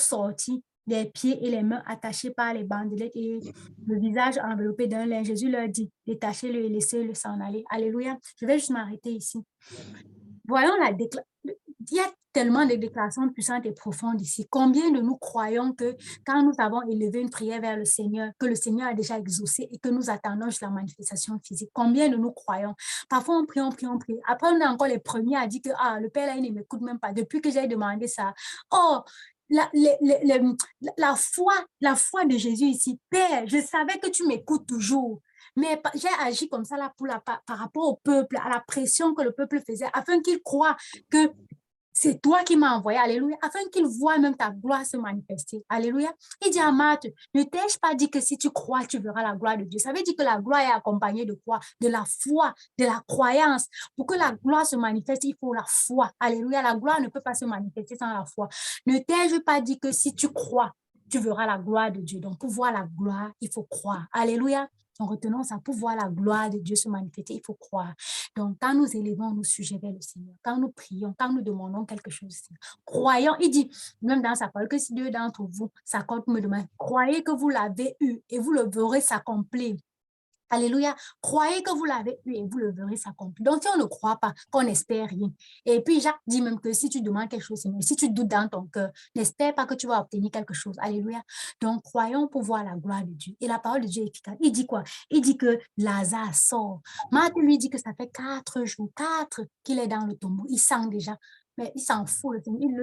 sortis, les pieds et les mains attachés par les bandelettes et le visage enveloppé d'un linge. Jésus leur dit, détachez-le et laissez-le s'en aller. Alléluia. Je vais juste m'arrêter ici. Voyons la déclaration. Il y a tellement de déclarations puissantes et profondes ici. Combien de nous croyons que quand nous avons élevé une prière vers le Seigneur, que le Seigneur a déjà exaucé et que nous attendons juste la manifestation physique? Combien de nous croyons? Parfois, on prie, on prie, on prie. Après, on est encore les premiers à dire que ah, le Père, là, il ne m'écoute même pas. Depuis que j'ai demandé ça, oh, la foi de Jésus ici, Père, je savais que tu m'écoutes toujours. Mais j'ai agi comme ça là par rapport au peuple, à la pression que le peuple faisait, afin qu'il croie que c'est toi qui m'as envoyé, alléluia, afin qu'il voit même ta gloire se manifester, alléluia. Il dit à Marthe, ne t'ai-je pas dit que si tu crois, tu verras la gloire de Dieu? Ça veut dire que la gloire est accompagnée de quoi? De la foi, de la croyance. Pour que la gloire se manifeste, il faut la foi, alléluia. La gloire ne peut pas se manifester sans la foi. Ne t'ai-je pas dit que si tu crois, tu verras la gloire de Dieu? Donc, pour voir la gloire, il faut croire, alléluia. En retenant ça, pour voir la gloire de Dieu se manifester, il faut croire. Donc, quand nous élevons nos sujets vers le Seigneur, quand nous prions, quand nous demandons quelque chose, croyons, il dit, même dans sa parole, que si deux d'entre vous s'accordent me demandent, croyez que vous l'avez eu et vous le verrez s'accomplir. Alléluia. Croyez que vous l'avez eu et vous le verrez s'accomplir. Donc, si on ne croit pas, qu'on n'espère rien. Et puis, Jacques dit même que si tu demandes quelque chose, si tu doutes dans ton cœur, n'espère pas que tu vas obtenir quelque chose. Alléluia. Donc, croyons pour voir la gloire de Dieu. Et la parole de Dieu est efficace. Il dit quoi? Il dit que Lazare sort. Marthe lui dit que ça fait 4 jours, 4 qu'il est dans le tombeau. Il sent déjà. Mais il s'en fout.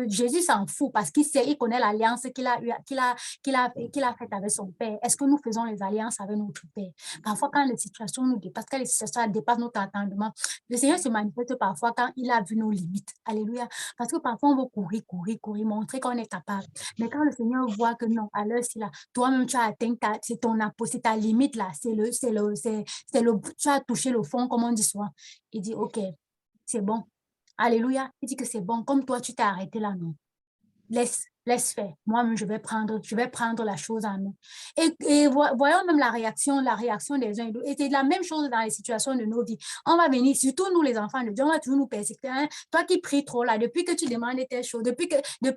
Jésus s'en fout parce qu'il sait, il connaît l'alliance qu'il a faite avec son Père. Est-ce que nous faisons les alliances avec notre Père? Parfois, quand les situations nous dépassent, quand les situations dépassent notre entendement, le Seigneur se manifeste parfois quand il a vu nos limites. Alléluia. Parce que parfois, on veut courir, courir, courir, montrer qu'on est capable. Mais quand le Seigneur voit que non, à l'heure, là, toi-même, tu as atteint c'est ton c'est ta limite là, tu as touché le fond, comme on dit souvent. Il dit, OK, c'est bon. Alléluia. Il dit que c'est bon. Comme toi, tu t'es arrêté là, non. Laisse faire. Moi-même, je vais prendre la chose en main. Et voyons même la réaction des uns et des autres. Et c'est la même chose dans les situations de nos vies. On va venir, surtout nous, les enfants de Dieu, on va toujours nous persécuter. Hein? Toi qui pries trop là, depuis que tu demandes telle chose, depuis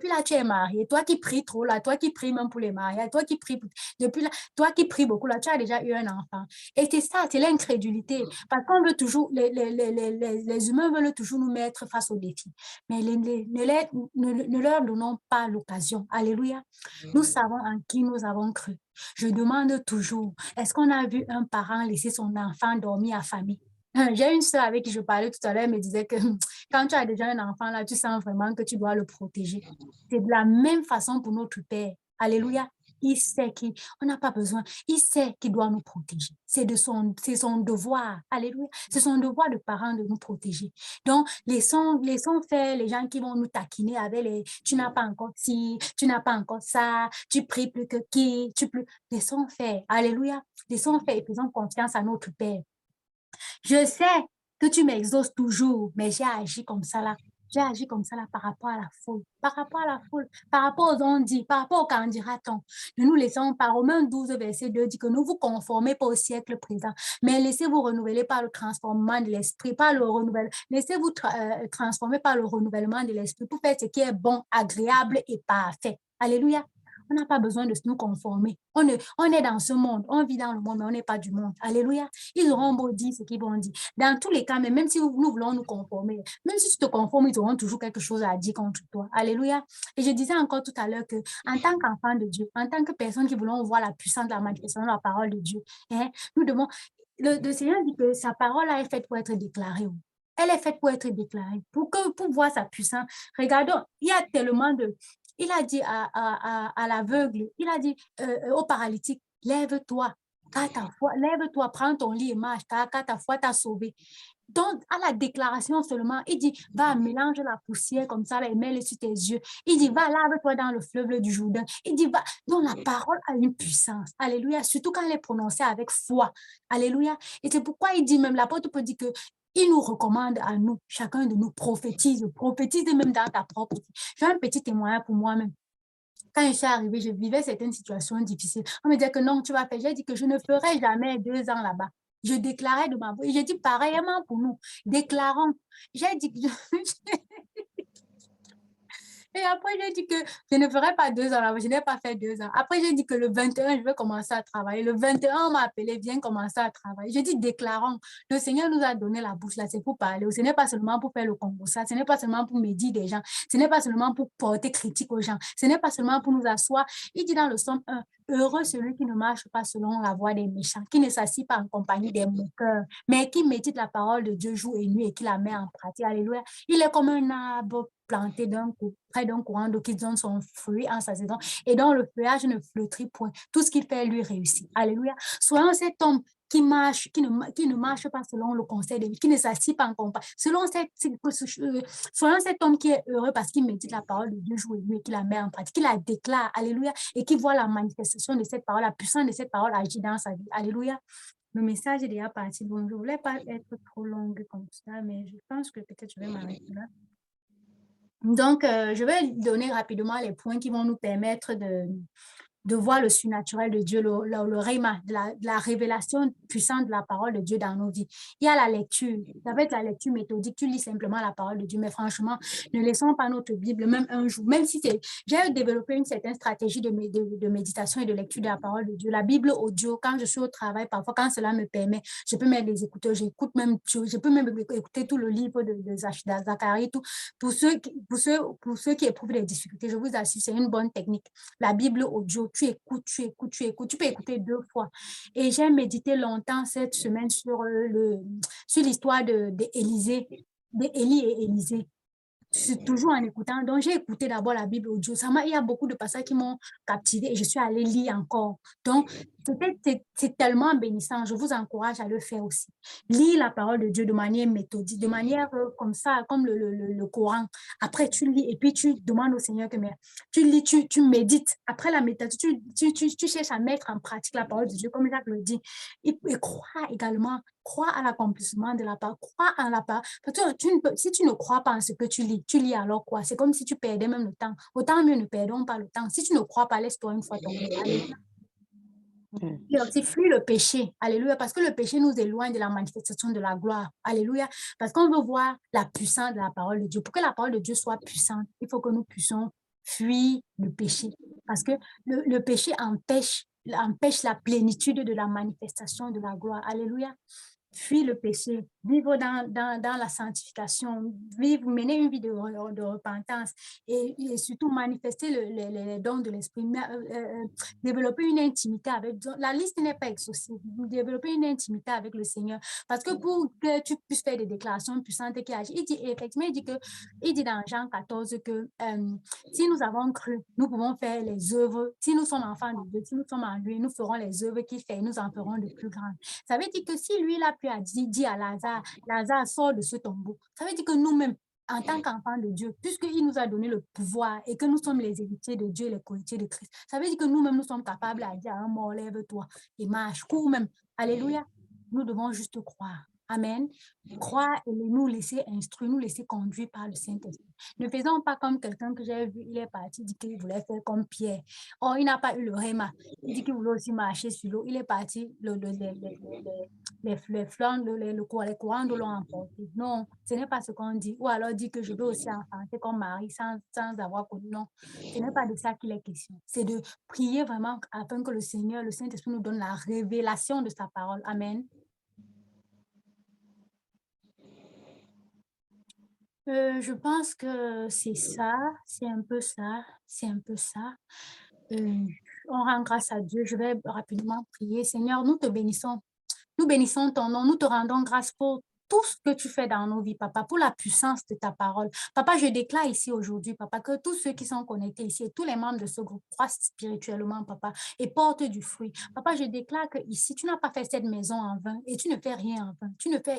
là, tu es marié, toi qui pries trop là, toi qui pries même pour les mariages, toi qui pries, depuis là, toi qui pries beaucoup là, tu as déjà eu un enfant. Et c'est ça, c'est l'incrédulité. Parce qu'on veut toujours, les humains veulent toujours nous mettre face aux défis. Mais ne leur donnons pas l'occasion. Alléluia. Nous savons en qui nous avons cru. Je demande toujours, est-ce qu'on a vu un parent laisser son enfant dormir affamé? J'ai une soeur avec qui je parlais tout à l'heure, elle me disait que quand tu as déjà un enfant là, tu sens vraiment que tu dois le protéger. C'est de la même façon pour notre Père. Alléluia. Il sait qu'on n'a pas besoin. Il sait qu'il doit nous protéger. C'est son devoir. Alléluia. C'est son devoir de parent de nous protéger. Donc, laissons faire les gens qui vont nous taquiner avec tu n'as pas encore ci, tu n'as pas encore ça, tu pries plus que qui, laissons faire. Alléluia. Laissons faire et faisons confiance à notre Père. Je sais que tu m'exauces toujours, mais j'ai agi comme ça là. J'ai agi comme ça là par rapport à la foule, par rapport à la foule, par rapport aux on-dit, par rapport au candidaton. Nous laissons par Romains 12, verset 2, dit que ne vous conformez pas au siècle présent, mais laissez-vous renouveler par le transformement de l'esprit, par le renouvellement. Laissez-vous transformer par le renouvellement de l'esprit pour faire ce qui est bon, agréable et parfait. Alléluia. On n'a pas besoin de nous conformer. On est dans ce monde, on vit dans le monde, mais on n'est pas du monde. Alléluia. Ils auront beau dire ce qu'ils vont dire. Dans tous les cas, mais même si nous voulons nous conformer, même si tu te conformes, ils auront toujours quelque chose à dire contre toi. Alléluia. Et je disais encore tout à l'heure que, en tant qu'enfant de Dieu, en tant que personne qui voulons voir la puissance de la manifestation de la parole de Dieu, hein, nous devons. Le Seigneur dit que sa parole est faite pour être déclarée. Elle est faite pour être déclarée, pour voir sa puissance. Regardons, il y a tellement de. Il a dit à l'aveugle, il a dit au paralytique, lève-toi, car ta foi, lève-toi, prends ton lit et marche, car ta foi t'a sauvé. Donc, à la déclaration seulement, il dit, va, mélange la poussière comme ça, et mets-le sur tes yeux. Il dit, va, lave-toi dans le fleuve du Jourdain. Il dit, va. Donc, la parole a une puissance. Alléluia. Surtout quand elle est prononcée avec foi. Alléluia. Et c'est pourquoi il dit, même l'apôtre peut dire que il nous recommande à nous, chacun de nous prophétise même dans ta propre vie. J'ai un petit témoignage pour moi-même. Quand je suis arrivée, je vivais certaines situations difficiles. On me disait que non, tu vas faire. J'ai dit que je ne ferai jamais 2 ans là-bas. Je déclarais de ma voix. Et j'ai dit pareillement pour nous. Déclarons. J'ai dit que Et après, j'ai dit que je ne ferai pas 2 ans. Je n'ai pas fait 2 ans. Après, j'ai dit que le 21, je vais commencer à travailler. Le 21, on m'a appelé, viens commencer à travailler. J'ai dit, déclarons. Le Seigneur nous a donné la bouche là, c'est pour parler. Ce n'est pas seulement pour faire le Congo, ça. Ce n'est pas seulement pour médire des gens. Ce n'est pas seulement pour porter critique aux gens. Ce n'est pas seulement pour nous asseoir. Il dit dans le Somme 1, heureux celui qui ne marche pas selon la voie des méchants, qui ne s'assied pas en compagnie des moqueurs, mais qui médite la parole de Dieu jour et nuit et qui la met en pratique. Alléluia. Il est comme un arbre planté près d'un courant d'eau qui donne son fruit en sa saison et dont le feuillage ne flétrit point. Tout ce qu'il fait lui réussit. Alléluia. Soyons cet homme qui marche, qui ne marche pas selon le conseil de Dieu, qui ne s'assied pas en compagnie. Soyons cet homme qui est heureux parce qu'il médite la parole de Dieu jour et nuit et qui la met en pratique, qui la déclare. Alléluia. Et qui voit la manifestation de cette parole, la puissance de cette parole agir dans sa vie. Alléluia. Le message est déjà parti. Bon, je ne voulais pas être trop longue comme ça, mais je pense que peut-être je vais m'arrêter là. Donc, je vais donner rapidement les points qui vont nous permettre de voir le surnaturel de Dieu, le réma, de la révélation puissante de la parole de Dieu dans nos vies. Il y a la lecture. Ça va être la lecture méthodique. Tu lis simplement la parole de Dieu. Mais franchement, ne laissons pas notre Bible, même un jour, même si c'est... J'ai développé une certaine stratégie de méditation et de lecture de la parole de Dieu. La Bible audio, quand je suis au travail, parfois, quand cela me permet, je peux mettre les écouteurs, j'écoute même, je peux même écouter tout le livre de Zacharie, tout. Pour ceux qui éprouvent des difficultés, je vous assure, c'est une bonne technique. La Bible audio, tu écoutes. Tu peux écouter 2 fois. Et j'ai médité longtemps cette semaine sur l'histoire d'Élisée, d'Élie et Élisée. Toujours en écoutant. Donc, j'ai écouté d'abord la Bible audio. Il y a beaucoup de passages qui m'ont captivé et je suis allée lire encore. Donc, c'est tellement bénissant. Je vous encourage à le faire aussi. Lis la parole de Dieu de manière méthodique, de manière comme ça, comme le Coran. Après, tu lis et puis tu demandes au Seigneur que tu lis, tu médites. Après la méditation, tu cherches à mettre en pratique la parole de Dieu, comme Jacques le dit. Et crois également. Crois à l'accomplissement de la parole. Crois en la parole. Parce que si tu ne crois pas en ce que tu lis alors quoi? C'est comme si tu perdais même le temps. Autant mieux ne perdons pas le temps. Si tu ne crois pas, laisse-toi une fois tomber. Alléluia. Et aussi, fuis le péché. Alléluia. Parce que le péché nous éloigne de la manifestation de la gloire. Alléluia. Parce qu'on veut voir la puissance de la parole de Dieu. Pour que la parole de Dieu soit puissante, il faut que nous puissions fuir le péché. Parce que le péché empêche la plénitude de la manifestation de la gloire. Alléluia. Fuis le péché, vivre dans la sanctification, mener une vie de repentance et surtout manifester les dons de l'esprit, développer une intimité avec Dieu. La liste n'est pas exhaustive. Développer une intimité avec le Seigneur. Parce que pour que tu puisses faire des déclarations puissantes qui agissent, effectivement, il dit dans Jean 14 que si nous avons cru, nous pouvons faire les œuvres. Si nous sommes enfants de Dieu, si nous sommes en lui, nous ferons les œuvres qu'il fait et nous en ferons de plus grandes. Ça veut dire que si lui, il a pu dire à Lazare, Lazare sort de ce tombeau, ça veut dire que nous-mêmes, en tant qu'enfants de Dieu, puisqu'il nous a donné le pouvoir et que nous sommes les héritiers de Dieu, les cohéritiers de Christ, ça veut dire que nous-mêmes, nous sommes capables à dire à un mort, lève-toi et marche, cours même. Alléluia. Nous devons juste croire. Amen. Croire et nous laisser instruire, nous laisser conduire par le Saint-Esprit. Ne faisons pas comme quelqu'un que j'ai vu, il est parti, dit qu'il voulait faire comme Pierre. Or, il n'a pas eu le réma. Il dit qu'il voulait aussi marcher sur l'eau. Il est parti, les flancs, les courants de l'ont emporté. Non, ce n'est pas ce qu'on dit. Ou alors dit que je veux aussi enfanter comme Marie sans avoir connu. Non, ce n'est pas de ça qu'il est question. C'est de prier vraiment afin que le Seigneur, le Saint-Esprit nous donne la révélation de sa parole. Amen. Je pense que c'est ça, c'est un peu ça, c'est un peu ça. On rend grâce à Dieu. Je vais rapidement prier. Seigneur, nous te bénissons. Nous bénissons ton nom. Nous te rendons grâce pour tout ce que tu fais dans nos vies, papa, pour la puissance de ta parole. Papa, je déclare ici aujourd'hui, papa, que tous ceux qui sont connectés ici et tous les membres de ce groupe croient spirituellement, papa, et portent du fruit. Papa, je déclare que ici, tu n'as pas fait cette maison en vain et tu ne fais rien en vain.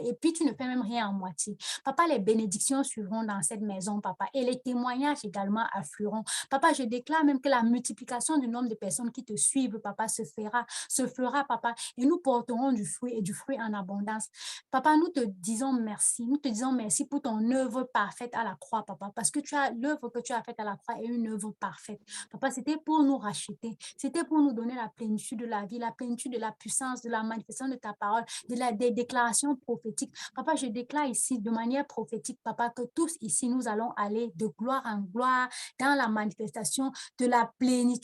Et puis, tu ne fais même rien en moitié. Papa, les bénédictions suivront dans cette maison, papa, et les témoignages également afflueront. Papa, je déclare même que la multiplication du nombre de personnes qui te suivent, papa, se fera, papa, et nous porterons du fruit et du fruit en abondance. Papa, nous te disons merci. Nous te disons merci pour ton œuvre parfaite à la croix, papa, parce que l'œuvre que tu as faite à la croix est une œuvre parfaite. Papa, c'était pour nous racheter. C'était pour nous donner la plénitude de la vie, la plénitude de la puissance, de la manifestation de ta parole, des déclarations prophétiques. Papa, je déclare ici de manière prophétique, papa, que tous ici, nous allons aller de gloire en gloire dans la manifestation de la plénitude